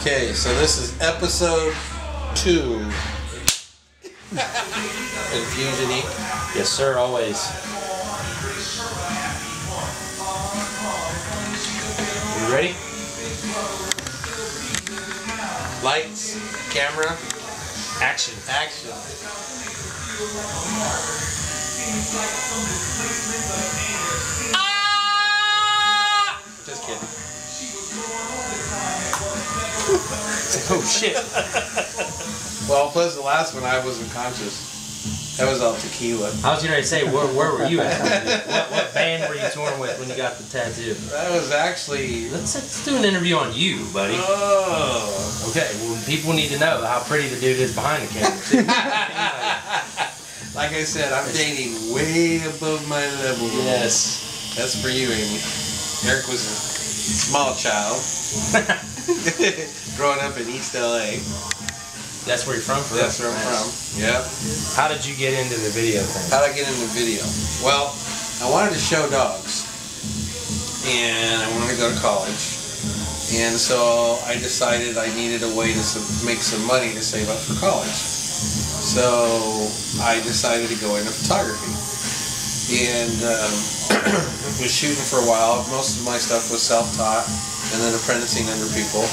Okay, so this is episode 2. Infusion-y. Yes, sir, always. You ready? Lights, camera, Action. action. Ah! Just kidding. Oh shit. Well, plus the last one I wasn't conscious. That was all tequila. I was gonna say, where were you at? What band were you touring with when you got the tattoo? That was actually... Let's do an interview on you, buddy. Oh. Okay, well, people need to know how pretty the dude is behind the camera, too. Like I said, I'm dating way above my level. Yes. That's for you, Amy. Eric was a small child. Growing up in East LA. That's where you're from? That's where I'm from. Yeah. How did you get into the video thing? How did I get into video? Well, I wanted to show dogs. And I wanted to go to college. And so I decided I needed a way to make some money to save up for college. So I decided to go into photography. And was shooting for a while. Most of my stuff was self-taught and then apprenticing under people.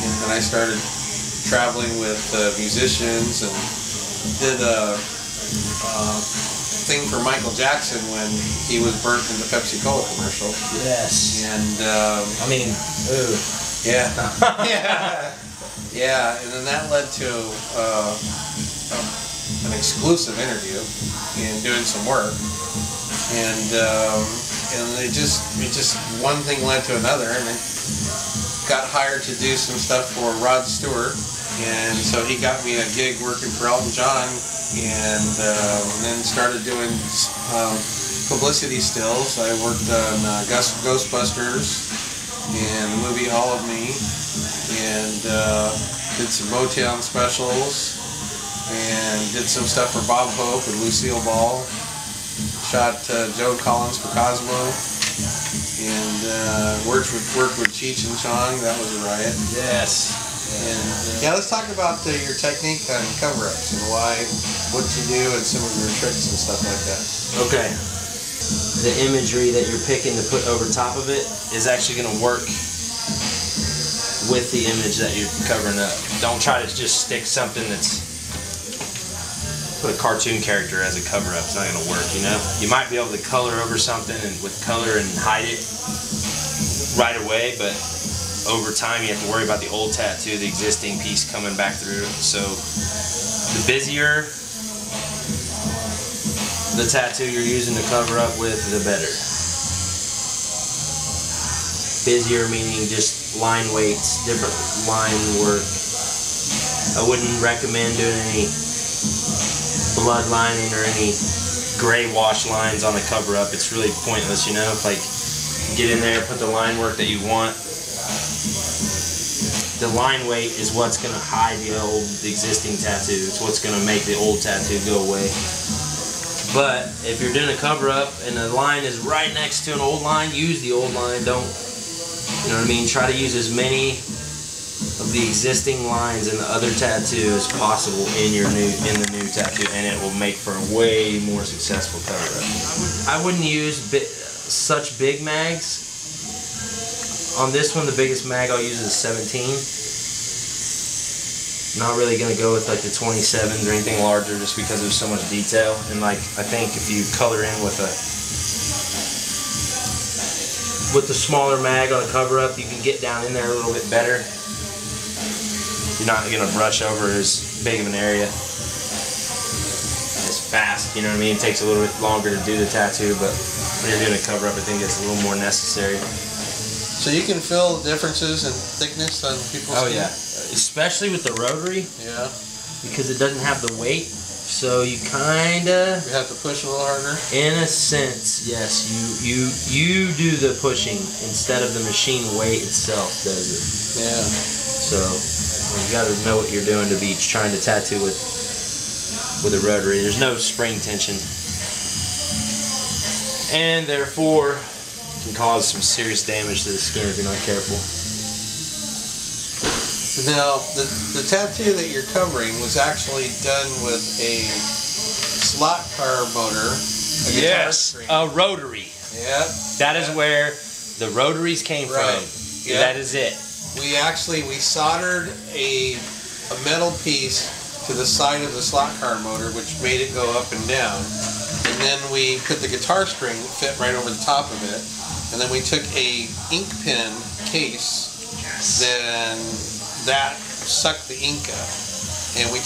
And then I started traveling with musicians and did a thing for Michael Jackson when he was burnt in the Pepsi-Cola commercial. Yes. And I mean, ooh. yeah. Yeah, and then that led to an exclusive interview and doing some work. And it just one thing led to another, and I got hired to do some stuff for Rod Stewart. And so he got me a gig working for Elton John, and then started doing publicity stills. I worked on Ghostbusters and the movie All of Me, and did some Motown specials, and did some stuff for Bob Hope and Lucille Ball. Shot Joan Collins for Cosmo, and worked with Cheech and Chong. That was a riot. Yes. And yeah, let's talk about your technique on cover-ups and what you do and some of your tricks and stuff like that. Okay. The imagery that you're picking to put over top of it is actually going to work with the image that you're covering up. Don't try to just stick something put a cartoon character as a cover-up. It's not going to work, you know? You might be able to color over something and with color and hide it right away, but over time you have to worry about the old tattoo, the existing piece coming back through. So the busier the tattoo you're using to cover up with, the better. Busier meaning just line weights, different line work. I wouldn't recommend doing any blood lining or any gray wash lines on the cover up. It's really pointless, you know? Like, get in there, put the line work that you want. The line weight is what's going to hide the existing tattoo. It's what's going to make the old tattoo go away. But if you're doing a cover up and the line is right next to an old line, use the old line. Don't, you know what I mean? Try to use as many of the existing lines in the other tattoo as possible in the new tattoo, and it will make for a way more successful cover up. I wouldn't use such big mags. On this one, the biggest mag I'll use is 17. Not really going to go with like the 27s or anything larger just because there's so much detail. And like, I think if you color in with the smaller mag on a cover up, you can get down in there a little bit better. You're not going to brush over as big of an area as fast, you know what I mean? It takes a little bit longer to do the tattoo, but when you're doing a cover up, I think it's a little more necessary. So you can feel differences in thickness on people's skin? Oh yeah, especially with the rotary. Yeah. Because it doesn't have the weight, so you kinda... You have to push a little harder? In a sense, yes. You do the pushing instead of the machine weight itself does it. Yeah. So you gotta know what you're doing to be trying to tattoo with a rotary. There's no spring tension. And therefore, can cause some serious damage to the skin if you're not careful. Now, the tattoo that you're covering was actually done with a slot car motor, a guitar string. A rotary. Yeah. That is where the rotaries came from. Yeah. That is it. We soldered a metal piece to the side of the slot car motor, which made it go up and down. And then we put the guitar string that fit right over the top of it. And then we took a ink pen case. Then that sucked the ink up. And we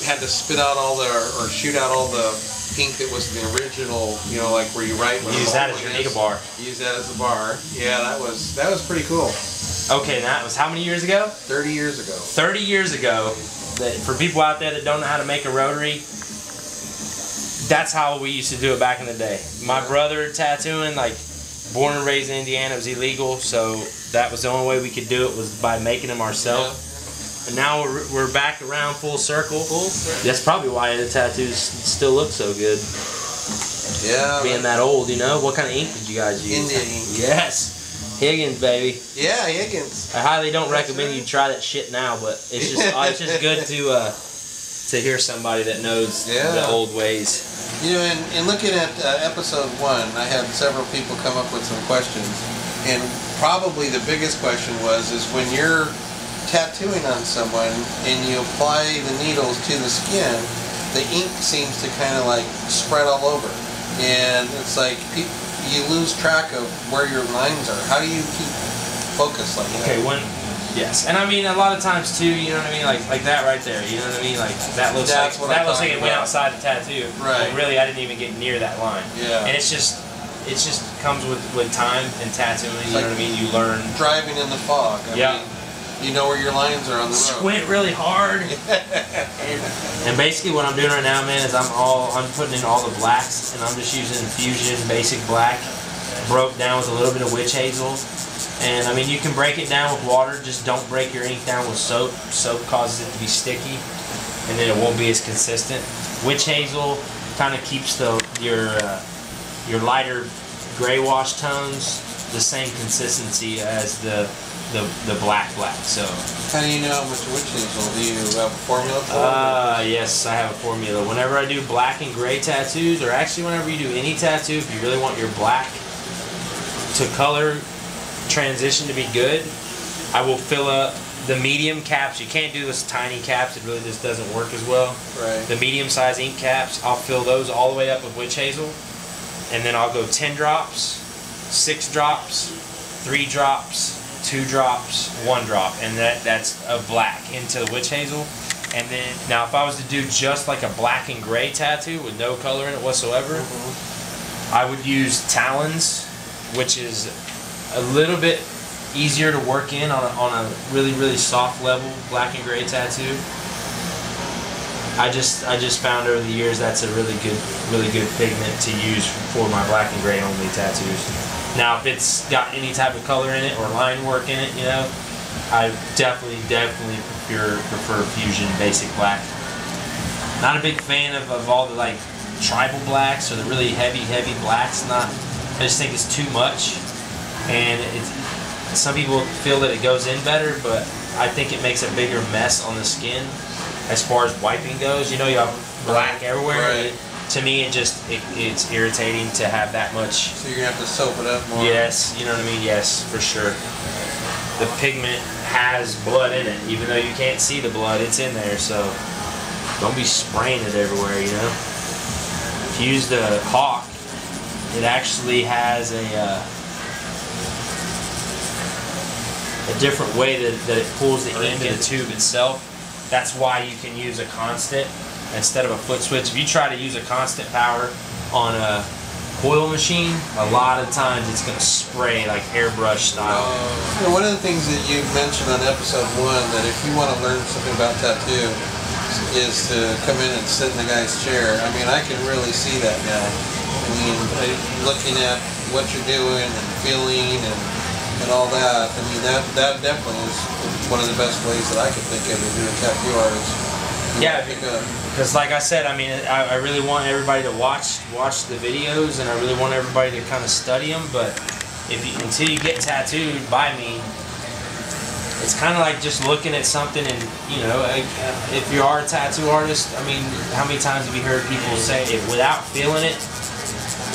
had to spit out all or shoot out all the ink that was the original, you know, like where you write. Use that as your ink bar. Use that as a bar. Yeah, that was pretty cool. Okay, that was how many years ago? 30 years ago. 30 years ago. For people out there that don't know how to make a rotary, that's how we used to do it back in the day. My brother tattooing, like, born and raised in Indiana, it was illegal, so that was the only way we could do it, was by making them ourselves. Yeah. And now we're back around full circle. That's probably why the tattoos still look so good. Yeah. Being that old, you know. What kind of ink did you guys use? Indian ink. Yes. Higgins, baby. Yeah, Higgins. I highly don't recommend you try that shit now, but it's just good to hear somebody that knows the old ways. You know, in looking at episode 1, I had several people come up with some questions, and probably the biggest question is when you're tattooing on someone and you apply the needles to the skin, the ink seems to kind of like spread all over, and it's like you lose track of where your lines are. How do you keep focus like that? Okay, yes, and I mean a lot of times too, you know what I mean, like that right there, you know what I mean, like that looks like it went outside the tattoo. Right. But really, I didn't even get near that line. Yeah. And it just comes with time and tattooing. You know what I mean? You learn. Driving in the fog. I mean, you know where your lines are on the road. Squint really hard. and basically, what I'm doing right now, man, is I'm putting in all the blacks, and I'm just using Fusion Basic Black, broke down with a little bit of witch hazel. And I mean, you can break it down with water, just don't break your ink down with soap. Soap causes it to be sticky, and then it won't be as consistent. Witch hazel kind of keeps your lighter gray wash tones the same consistency as the black. So. How do you know how much witch hazel? Do you have a formula for it? Yes, I have a formula. Whenever I do black and gray tattoos, or actually whenever you do any tattoo, if you really want your black to color transition to be good, I will fill up the medium caps. You can't do this tiny caps, it really just doesn't work as well. Right. The medium size ink caps, I'll fill those all the way up with witch hazel, and then I'll go 10 drops, 6 drops, 3 drops, 2 drops, 1 drop, and that's a black into the witch hazel. And then, now if I was to do just like a black and gray tattoo with no color in it whatsoever, I would use Talons, which is a little bit easier to work in on a really, really soft level black and gray tattoo. I just found over the years that's a really good pigment to use for my black and gray only tattoos. Now if it's got any type of color in it or line work in it, you know, I definitely prefer Fusion Basic Black. Not a big fan of all the like tribal blacks or the really heavy blacks. I just think it's too much. And some people feel that it goes in better, but I think it makes a bigger mess on the skin as far as wiping goes. You know, you have black everywhere. Right. To me, it's irritating to have that much. So you're gonna have to soap it up more. Yes, you know what I mean. Yes, for sure. The pigment has blood in it, even though you can't see the blood. It's in there, so don't be spraying it everywhere. You know. If you use the Hawk, it actually has a different way that it pulls the ink in the tube itself. That's why you can use a constant instead of a foot switch. If you try to use a constant power on a coil machine, a lot of times it's going to spray like airbrush style. You know, one of the things that you mentioned on episode 1, that if you want to learn something about tattoo, is to come in and sit in the guy's chair. I mean, I can really see that now. I mean, looking at what you're doing and feeling and all that. I mean, that definitely is one of the best ways that I could think of to do a tattoo artist. Yeah, because like I said, I mean, I really want everybody to watch the videos, and I really want everybody to kind of study them. But until you get tattooed by me, it's kind of like just looking at something and, you know, if you are a tattoo artist, I mean, how many times have you heard people say it without feeling it?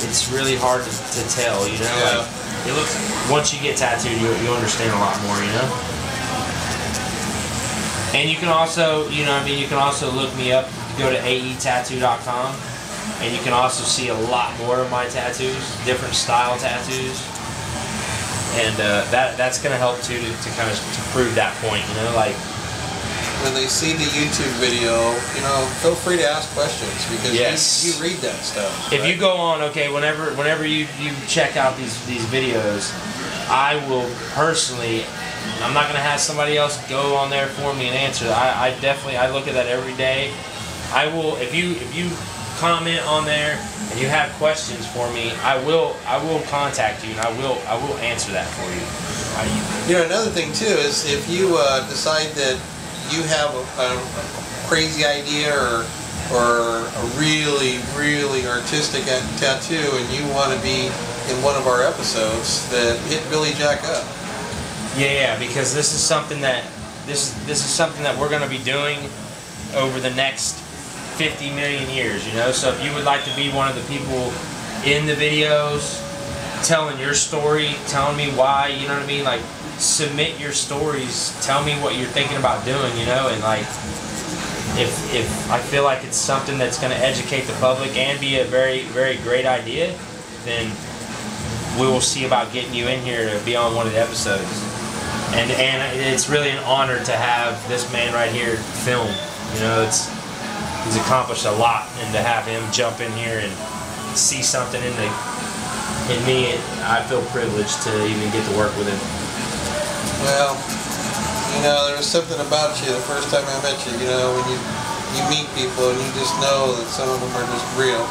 It's really hard to tell, you know? Yeah. Like, it looks, once you get tattooed, you understand a lot more, you know? And you can also, you know, I mean, you can also look me up, go to aetattoo.com, and you can also see a lot more of my tattoos, different style tattoos. And that's going to help too to kind of to prove that point, you know, like when they see the YouTube video, you know, feel free to ask questions because yes. you read that stuff. If right? you go on, okay, whenever you check out these videos, I will personally, I'm not going to have somebody else go on there for me and answer. I definitely look at that every day. I will if you comment on there and you have questions for me, I will contact you and I will answer that for you. You know, another thing too is if you decide that you have a crazy idea or a really artistic tattoo and you want to be in one of our episodes, then hit Billyjack up. Yeah, because this is something that this is something that we're going to be doing over the next 50 million years, you know. So if you would like to be one of the people in the videos telling your story, telling me why, you know what I mean, like submit your stories, tell me what you're thinking about doing, you know. And like if I feel like it's something that's going to educate the public and be a very great idea, then we will see about getting you in here to be on one of the episodes. And it's really an honor to have this man right here film. You know, he's accomplished a lot, and to have him jump in here and see something in me, I feel privileged to even get to work with him. Well, you know, there was something about you the first time I met you. You know, when you meet people and you just know that some of them are just real.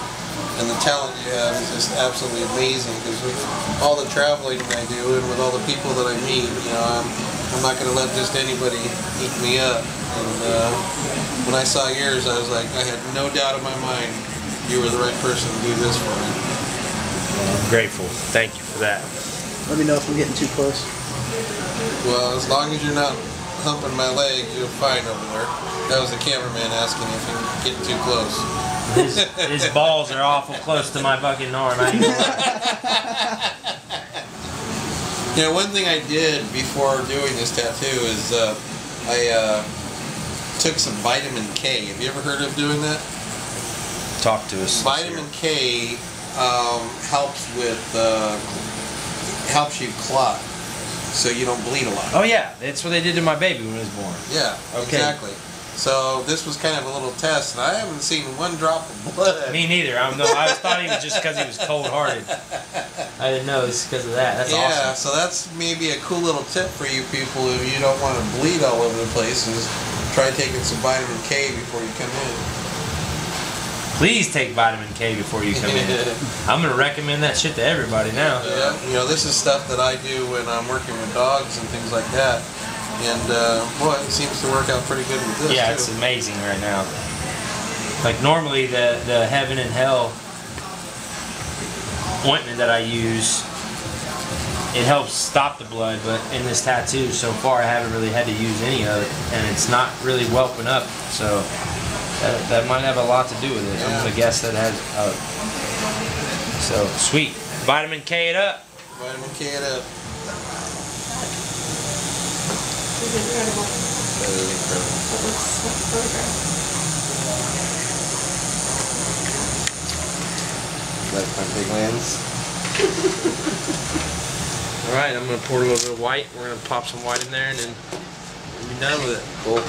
And the talent you have is just absolutely amazing, because with all the traveling I do and with all the people that I meet, you know, I'm not going to let just anybody eat me up. And when I saw yours, I was like, I had no doubt in my mind you were the right person to do this for me. I'm grateful. Thank you for that. Let me know if I'm getting too close. Well, as long as you're not humping my leg, you're fine over there. That was the cameraman asking if you're getting too close. His balls are awful close to my fucking arm. You know, one thing I did before doing this tattoo is I took some vitamin K. Have you ever heard of doing that? Talk to us. Vitamin K helps you clot, so you don't bleed a lot. Oh yeah, that's what they did to my baby when it was born. Yeah, okay. Exactly. So this was kind of a little test, and I haven't seen one drop of blood. Me neither. I thought he was just because he was cold-hearted. I didn't know it was because of that. That's awesome. Yeah, so that's maybe a cool little tip for you people if you don't want to bleed all over the place. Is try taking some vitamin K before you come in. Please take vitamin K before you come in. I'm going to recommend that shit to everybody now. Yeah, you know, this is stuff that I do when I'm working with dogs and things like that. And, boy, it seems to work out pretty good with this, yeah, too. It's amazing right now. Like, normally the Heaven and Hell ointment that I use, it helps stop the blood, but in this tattoo so far I haven't really had to use any of it, and it's not really whelping up, so that might have a lot to do with it. Yeah. I'm going to guess that has, so, sweet. Vitamin K it up. Vitamin K it up. That is incredible. That is incredible. That's my big lens. Alright, I'm going to pour a little bit of white. We're going to pop some white in there and then we'll be done with it. Cool.